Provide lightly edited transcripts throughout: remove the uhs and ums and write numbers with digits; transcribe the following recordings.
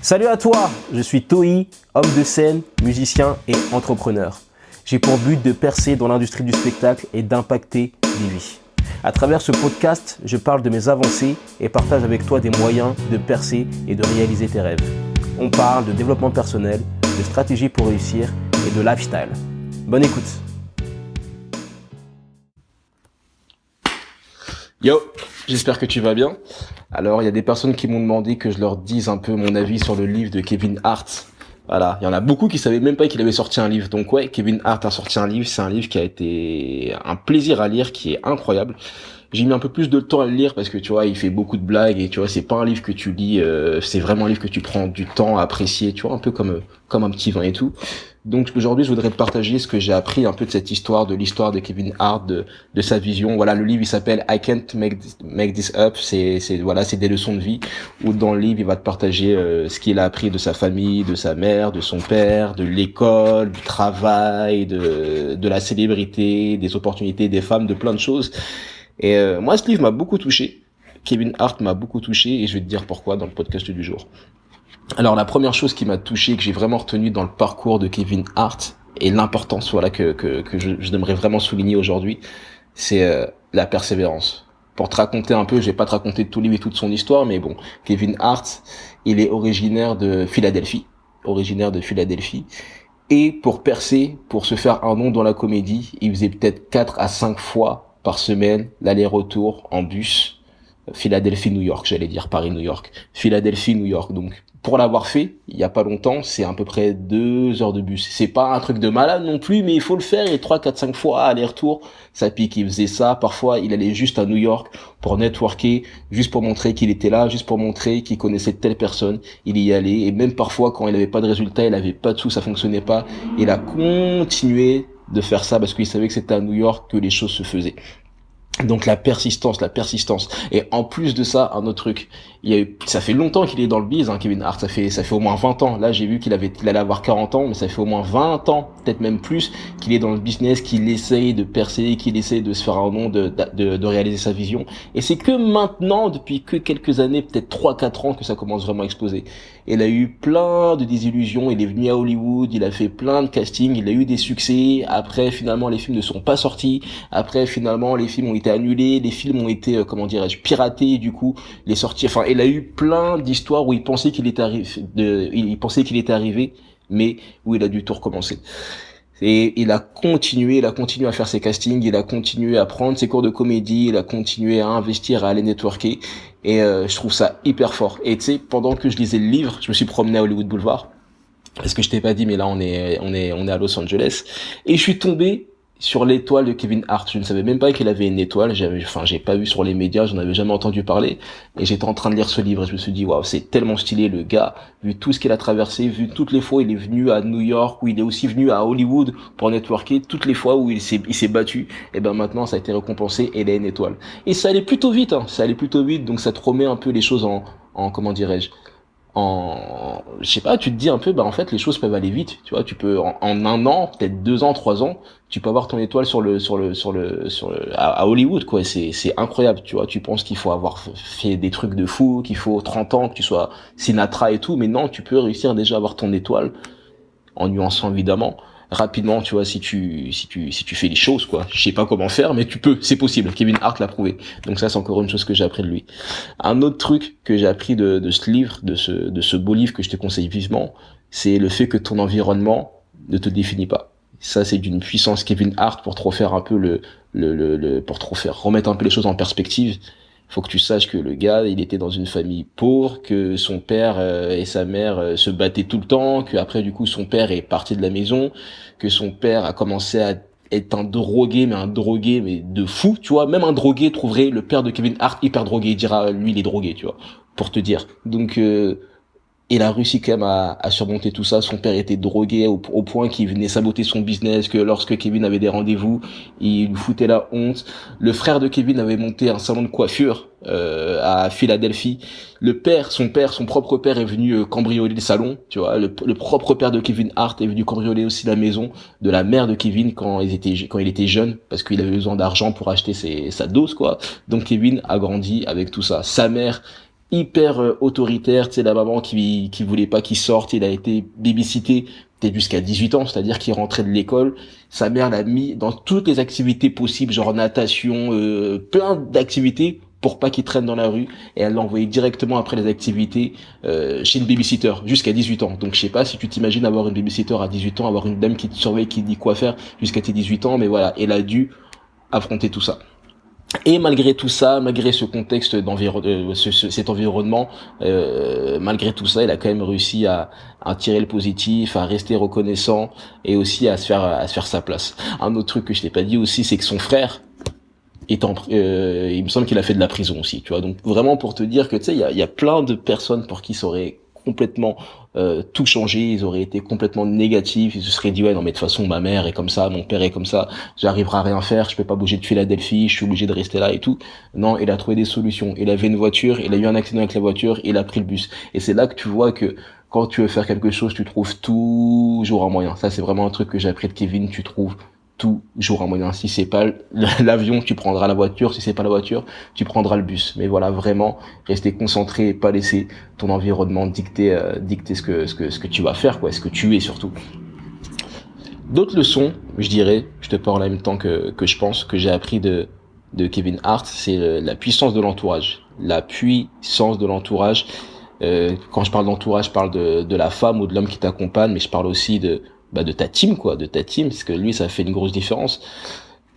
Salut à toi, je suis Toi, homme de scène, musicien et entrepreneur. J'ai pour but de percer dans l'industrie du spectacle et d'impacter des vies. À travers ce podcast, je parle de mes avancées et partage avec toi des moyens de percer et de réaliser tes rêves. On parle de développement personnel, de stratégie pour réussir et de lifestyle. Bonne écoute. Yo, j'espère que tu vas bien. Alors, il y a des personnes qui m'ont demandé que je leur dise un peu mon avis sur le livre de Kevin Hart. Voilà, il y en a beaucoup qui savaient même pas qu'il avait sorti un livre. Donc ouais, Kevin Hart a sorti un livre. C'est un livre qui a été un plaisir à lire, qui est incroyable. J'ai mis un peu plus de temps à le lire parce que tu vois, il fait beaucoup de blagues et tu vois, c'est pas un livre que tu lis, c'est vraiment un livre que tu prends du temps à apprécier, tu vois, un peu comme un petit vin et tout. Donc aujourd'hui, je voudrais te partager ce que j'ai appris un peu de cette histoire, de l'histoire de Kevin Hart, de sa vision. Voilà, le livre il s'appelle I Can't Make This Up. C'est des leçons de vie où dans le livre il va te partager ce qu'il a appris de sa famille, de sa mère, de son père, de l'école, du travail, de la célébrité, des opportunités, des femmes, de plein de choses. Et moi, ce livre m'a beaucoup touché. Kevin Hart m'a beaucoup touché et je vais te dire pourquoi dans le podcast du jour. Alors, la première chose qui m'a touché, que j'ai vraiment retenu dans le parcours de Kevin Hart et l'importance voilà que je aimerais vraiment souligner aujourd'hui, c'est la persévérance. Pour te raconter un peu, je vais pas te raconter tout le livre et toute son histoire, mais bon, Kevin Hart, il est originaire de Philadelphie. Et pour percer, pour se faire un nom dans la comédie, il faisait peut-être 4 à 5 fois par semaine l'aller-retour en bus Philadelphie-New York, j'allais dire Paris-New York, Philadelphie-New York. Donc pour l'avoir fait il y a pas longtemps, c'est à peu près 2 heures de bus. C'est pas un truc de malade non plus, mais il faut le faire, et 3, 4, 5 fois aller-retour, ça pique. Il faisait ça, parfois il allait juste à New York pour networker, juste pour montrer qu'il était là, juste pour montrer qu'il connaissait telle personne, il y allait, et même parfois quand il avait pas de résultat, il avait pas de sous, ça fonctionnait pas, il a continué de faire ça parce qu'il savait que c'était à New York que les choses se faisaient. Donc la persistance. Et en plus de ça, un autre truc. Ça fait longtemps qu'il est dans le biz, Kevin Hart. Ça fait au moins 20 ans. Là, j'ai vu qu'il allait avoir 40 ans, mais ça fait au moins 20 ans, peut-être même plus, qu'il est dans le business, qu'il essaye de percer, qu'il essaye de se faire un nom, de réaliser sa vision. Et c'est que maintenant, depuis que quelques années, peut-être 3-4 ans, que ça commence vraiment à exploser. Il a eu plein de désillusions. Il est venu à Hollywood, il a fait plein de castings, il a eu des succès. Après, finalement, les films ne sont pas sortis. Après, finalement, les films ont été annulés, les films ont été, piratés, du coup, les sorties, il a eu plein d'histoires où il pensait qu'il était arrivé, mais où il a dû tout recommencer. Et il a continué à faire ses castings, il a continué à prendre ses cours de comédie, il a continué à investir, à aller networker, et je trouve ça hyper fort. Et tu sais, pendant que je lisais le livre, je me suis promené à Hollywood Boulevard, parce que je t'ai pas dit, mais là on est à Los Angeles, et je suis tombé sur l'étoile de Kevin Hart. Je ne savais même pas qu'il avait une étoile. J'ai pas vu sur les médias, j'en avais jamais entendu parler. Et j'étais en train de lire ce livre et je me suis dit, waouh, c'est tellement stylé, le gars, vu tout ce qu'il a traversé, vu toutes les fois où il est venu à New York, où il est aussi venu à Hollywood pour networker, toutes les fois où il s'est battu. Et ben maintenant, ça a été récompensé et il a une étoile. Et ça allait plutôt vite, donc ça te remet un peu les choses en comment dirais-je, je sais pas, tu te dis un peu, en fait, les choses peuvent aller vite, tu vois, tu peux, en 1 an, peut-être 2 ans, 3 ans, tu peux avoir ton étoile à Hollywood, quoi. C'est incroyable, tu vois. Tu penses qu'il faut avoir fait des trucs de fou, qu'il faut 30 ans, que tu sois Sinatra et tout, mais non, tu peux réussir déjà à avoir ton étoile, en nuançant évidemment, rapidement, tu vois, si tu fais les choses, quoi. Je sais pas comment faire, mais tu peux, c'est possible. Kevin Hart l'a prouvé. Donc ça, c'est encore une chose que j'ai appris de lui. Un autre truc que j'ai appris de ce livre, de ce beau livre que je te conseille vivement, c'est le fait que ton environnement ne te définit pas. Ça, c'est d'une puissance. Kevin Hart, pour te refaire un peu pour te remettre un peu les choses en perspective. Faut que tu saches que le gars, il était dans une famille pauvre, que son père et sa mère se battaient tout le temps, que après du coup son père est parti de la maison, que son père a commencé à être un drogué mais de fou, tu vois. Même un drogué trouverait le père de Kevin Hart hyper drogué, il dira lui il est drogué, tu vois, pour te dire. Donc il a réussi quand même à surmonter tout ça. Son père était drogué au point qu'il venait saboter son business, que lorsque Kevin avait des rendez-vous, il lui foutait la honte. Le frère de Kevin avait monté un salon de coiffure à Philadelphie. Son propre père est venu cambrioler le salon, tu vois. Le propre père de Kevin Hart est venu cambrioler aussi la maison de la mère de Kevin quand il était jeune, parce qu'il avait besoin d'argent pour acheter sa dose, quoi. Donc Kevin a grandi avec tout ça. Sa mère hyper autoritaire, tu sais, la maman qui voulait pas qu'il sorte, il a été babysitté peut-être jusqu'à 18 ans, c'est-à-dire qu'il rentrait de l'école, sa mère l'a mis dans toutes les activités possibles, genre natation, plein d'activités pour pas qu'il traîne dans la rue, et elle l'a envoyé directement après les activités chez une babysitter jusqu'à 18 ans. Donc je sais pas si tu t'imagines avoir une babysitter à 18 ans, avoir une dame qui te surveille, qui te dit quoi faire jusqu'à tes 18 ans, mais voilà, elle a dû affronter tout ça. Et malgré tout ça, malgré ce contexte cet environnement, malgré tout ça, il a quand même réussi à tirer le positif, à rester reconnaissant et aussi à se faire sa place. Un autre truc que je t'ai pas dit aussi, c'est que son frère il me semble qu'il a fait de la prison aussi, tu vois. Donc vraiment pour te dire que tu sais, il y a plein de personnes pour qui ça aurait complètement tout changé, ils auraient été complètement négatifs, ils se seraient dit ouais non mais de toute façon ma mère est comme ça, mon père est comme ça, j'arriverai à rien faire, je peux pas bouger de Philadelphie, je suis obligé de rester là et tout. Non, il a trouvé des solutions. Il avait une voiture, il a eu un accident avec la voiture, il a pris le bus. Et c'est là que tu vois que quand tu veux faire quelque chose, tu trouves toujours un moyen. Ça c'est vraiment un truc que j'ai appris de Kevin, tu trouves toujours un moyen. Si c'est pas l'avion, tu prendras la voiture. Si c'est pas la voiture, tu prendras le bus. Mais voilà, vraiment, rester concentré et pas laisser ton environnement dicter ce que tu vas faire, quoi, ce que tu es surtout. D'autres leçons, je dirais, je te parle en même temps que je pense, que j'ai appris de Kevin Hart, c'est la puissance de l'entourage. La puissance de l'entourage. Quand je parle d'entourage, je parle de la femme ou de l'homme qui t'accompagne, mais je parle aussi de ta team, quoi, de ta team, parce que lui, ça fait une grosse différence.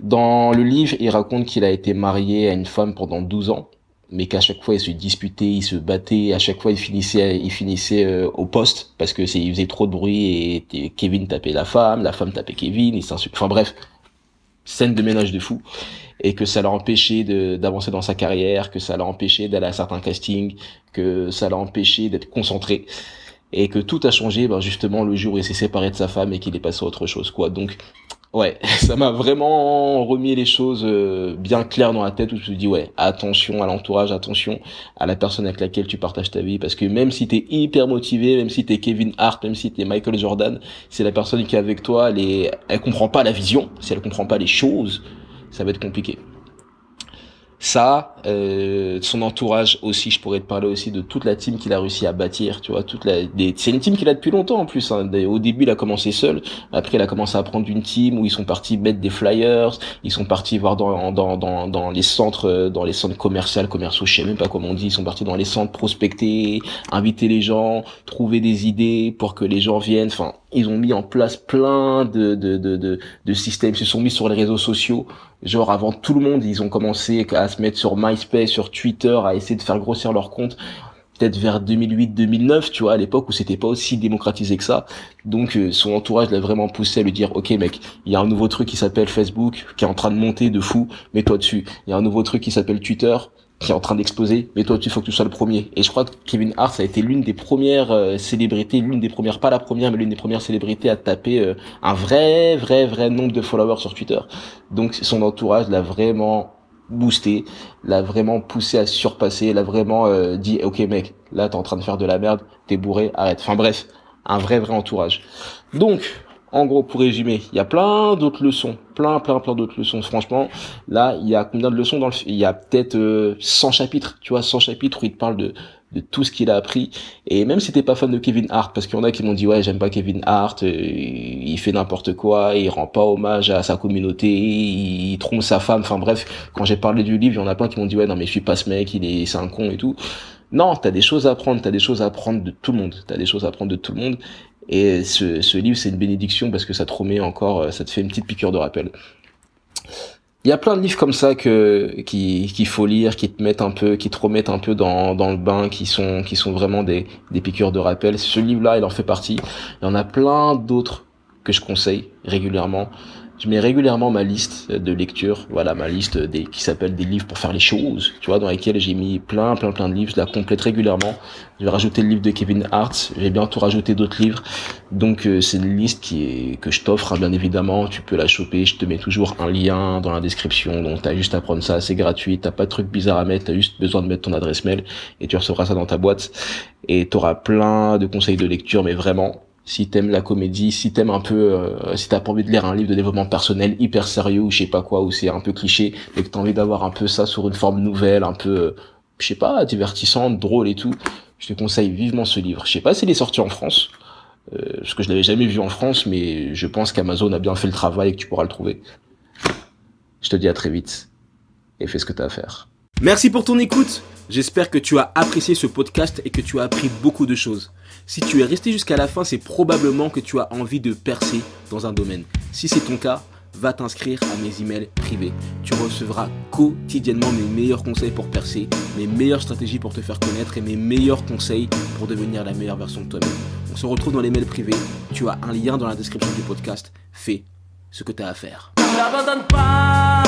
Dans le livre, il raconte qu'il a été marié à une femme pendant 12 ans, mais qu'à chaque fois, il se disputait, il se battait, à chaque fois, il finissait au poste, parce que il faisait trop de bruit, et Kevin tapait la femme tapait Kevin, il s'insultait, enfin bref, scène de ménage de fou, et que ça l'a empêché d'avancer dans sa carrière, que ça l'a empêché d'aller à certains castings, que ça l'a empêché d'être concentré, et que tout a changé, ben justement le jour où il s'est séparé de sa femme et qu'il est passé à autre chose, quoi. Donc ouais, ça m'a vraiment remis les choses bien claires dans la tête, où je me suis dit ouais, attention à l'entourage, attention à la personne avec laquelle tu partages ta vie, parce que même si t'es hyper motivé, même si t'es Kevin Hart, même si t'es Michael Jordan, c'est la personne qui est avec toi, elle comprend pas la vision, si elle comprend pas les choses, ça va être compliqué. Ça, son entourage aussi, je pourrais te parler aussi de toute la team qu'il a réussi à bâtir, tu vois, c'est une team qu'il a depuis longtemps en plus, hein. Au début, il a commencé seul, après il a commencé à prendre une team où ils sont partis mettre des flyers, ils sont partis voir dans les centres commerciaux, je sais même pas comment on dit, ils sont partis dans les centres prospecter, inviter les gens, trouver des idées pour que les gens viennent, enfin, ils ont mis en place plein de systèmes, ils se sont mis sur les réseaux sociaux. Genre avant tout le monde, ils ont commencé à se mettre sur MySpace, sur Twitter, à essayer de faire grossir leur compte. Peut-être vers 2008-2009, tu vois, à l'époque où c'était pas aussi démocratisé que ça. Donc son entourage l'a vraiment poussé à lui dire, ok mec, il y a un nouveau truc qui s'appelle Facebook, qui est en train de monter de fou, mets-toi dessus. Il y a un nouveau truc qui s'appelle Twitter, qui est en train d'exploser, mais toi, il faut que tu sois le premier. Et je crois que Kevin Hart a été l'une des premières célébrités, l'une des premières, pas la première, mais l'une des premières célébrités à taper un vrai nombre de followers sur Twitter. Donc son entourage l'a vraiment boosté, l'a vraiment poussé à surpasser, l'a vraiment dit, ok mec, là t'es en train de faire de la merde, t'es bourré, arrête. Enfin bref, un vrai entourage. Donc, en gros, pour résumer, il y a plein d'autres leçons, plein d'autres leçons. Franchement, là, il y a combien de leçons il y a peut-être 100 chapitres, tu vois, 100 chapitres où il te parle de tout ce qu'il a appris. Et même si t'es pas fan de Kevin Hart, parce qu'il y en a qui m'ont dit, ouais, j'aime pas Kevin Hart, il fait n'importe quoi, il rend pas hommage à sa communauté, il trompe sa femme, enfin bref, quand j'ai parlé du livre, il y en a plein qui m'ont dit, ouais, non, mais je suis pas ce mec, c'est un con et tout. Non, t'as des choses à apprendre, de tout le monde, Et ce livre, c'est une bénédiction parce que ça te remet encore, ça te fait une petite piqûre de rappel. Il y a plein de livres comme ça qu'il faut lire, qui te mettent un peu, qui te remettent un peu dans le bain, qui sont vraiment des piqûres de rappel. Ce livre-là, il en fait partie. Il y en a plein d'autres que je conseille régulièrement. Je mets régulièrement ma liste de lecture, voilà, ma liste qui s'appelle des livres pour faire les choses, tu vois, dans lesquels j'ai mis plein de livres, je la complète régulièrement. Je vais rajouter le livre de Kevin Hart, je vais bientôt rajouter d'autres livres. Donc c'est une liste que je t'offre, hein, bien évidemment, tu peux la choper, je te mets toujours un lien dans la description, donc t'as juste à prendre ça, c'est gratuit, t'as pas de trucs bizarres à mettre, t'as juste besoin de mettre ton adresse mail et tu recevras ça dans ta boîte et t'auras plein de conseils de lecture, mais vraiment, si t'aimes la comédie, si t'aimes un peu, si t'as pas envie de lire un livre de développement personnel hyper sérieux ou je sais pas quoi, ou c'est un peu cliché, et que t'as envie d'avoir un peu ça sur une forme nouvelle, un peu je sais pas, divertissante, drôle et tout. Je te conseille vivement ce livre. Je sais pas s'il est sorti en France, parce que je l'avais jamais vu en France, mais je pense qu'Amazon a bien fait le travail et que tu pourras le trouver. Je te dis à très vite et fais ce que tu as à faire. Merci pour ton écoute. J'espère que tu as apprécié ce podcast et que tu as appris beaucoup de choses. Si tu es resté jusqu'à la fin, c'est probablement que tu as envie de percer dans un domaine. Si c'est ton cas, va t'inscrire à mes emails privés. Tu recevras quotidiennement mes meilleurs conseils pour percer, mes meilleures stratégies pour te faire connaître et mes meilleurs conseils pour devenir la meilleure version de toi-même. On se retrouve dans les mails privés. Tu as un lien dans la description du podcast. Fais ce que tu as à faire. N'abandonne pas.